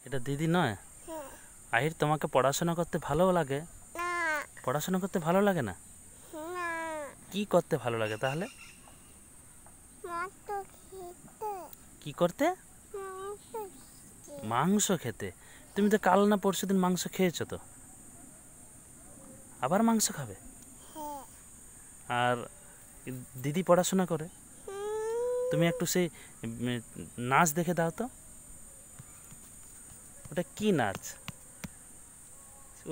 এটা দিদি নয়? হ্যাঁ। আহির, তোমাকে পড়াশোনা করতে ভালো লাগে? না। পড়াশোনা করতে ভালো লাগে না? না। কি করতে ভালো লাগে তাহলে? মাছ খেতে। কি করতে? মাংস খেতে। মাংস খেতে। তুমি তো কাল না পরশুদিন মাংস খেয়েছো, তো আবার মাংস খাবে? হ্যাঁ। আর দিদি পড়াশোনা করে, তুমি একটু সেই নাচ দেখে দাও তো। ওটা কি নাচ?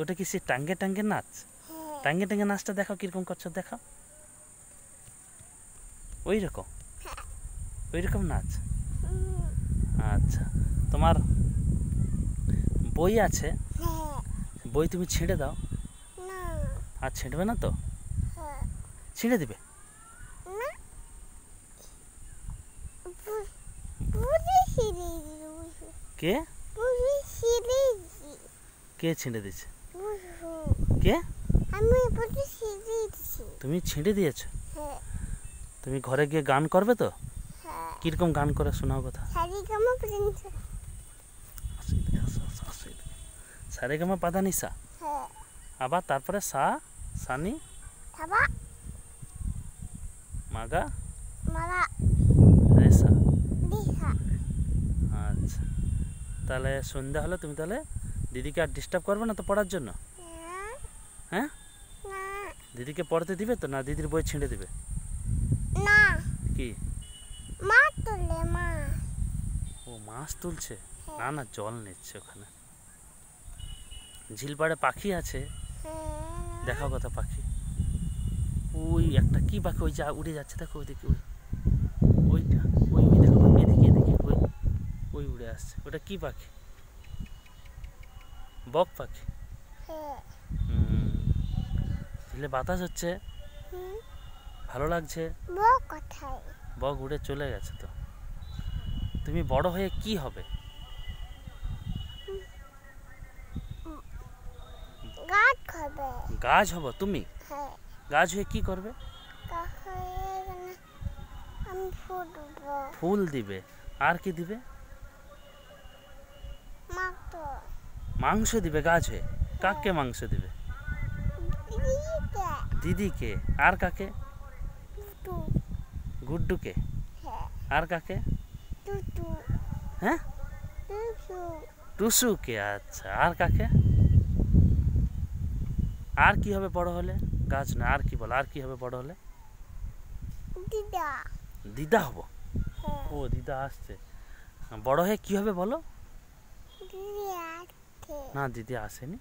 ওটা কি সে টাঙ্গে টাঙ্গে নাচ? হ্যাঁ। টাঙ্গে টাঙ্গে নাচটা দেখাও, কিরকম করছো দেখাও। ওই রকম, ওই রকম নাচ। আচ্ছা, তোমার বই আছে? হ্যাঁ। বই তুমি ছিঁড়ে দাও। না। আর ছিঁড়বে না তো? হ্যাঁ। ছিঁড়ে দিবে? না। বুঝে ছিঁড়েছি। কে? বুঝে ছিঁড়েছি। কে ছিঁড়ে দিয়েছে? বুঝু। কে? আমি বুঝে ছিঁড়েছি। তুমি ছিঁড়ে দিয়েছো? হ্যাঁ। তুমি ঘরে গিয়ে গান করবে তো? হ্যাঁ। কিরকম গান করে শোনাও কথা। সারিগামা প্রিন্স। সারেগামা পাধানিসা। হ্যাঁ। আবার তারপরে সা, সানি, থাবা, মাগা, মালা, রেসা। দিহা। আচ্ছা, তাহলে সন্ধ্যা হলে তুমি তাহলে দিদিকে আর ডিস্টার্ব করবে না তো পড়ার জন্য? হ্যাঁ? না। দিদিকে পড়তে দিবে তো, না দিদির বই ছিঁড়ে দিবে? না। কি? মাছ তোলে মা। ও মাছ তুলছে? না না, জল নিচ্ছে ওখানে। ঝিলপাড়ে পাখি আছে, দেখাও কথা পাখি। ওই একটা কি পাখি, ওই যা উড়ে যাচ্ছে দেখো, ওইদিকে, ওই ওইটা, ওই ওই দেখো, এদিকে এদিকে, ওই ওই উড়ে আসছে। ওটা কি পাখি? বক পাখি। ঝিলে বাতাস হচ্ছে, ভালো লাগছে। বক কোথায়? বক উড়ে চলে গেছে তো। তুমি বড় হয়ে কি হবে? গাছ খাবে। গাছ হবো তুমি? হ্যাঁ। গাছ হয়ে কি করবে? আমি ফুল দেব। ফুল দিবে, আর কি দিবে? মাংস দিবে গাছ হয়ে। কাকে মাংস দিবে? দিদিকে। আর কাকে? গুড্ডুকে। আর কাকে? হ্যাঁ, টুসুকে। আচ্ছা, আর কাকে? আর কি হবে বড় হলে? গাছ না, আর কি বল, আর কি হবে বড় হলে? দিদা। দিদা হব? ও দিদা আসছে। বড় হয়ে কি হবে বলো? দিদি আসছে। না, দিদি আসেনি।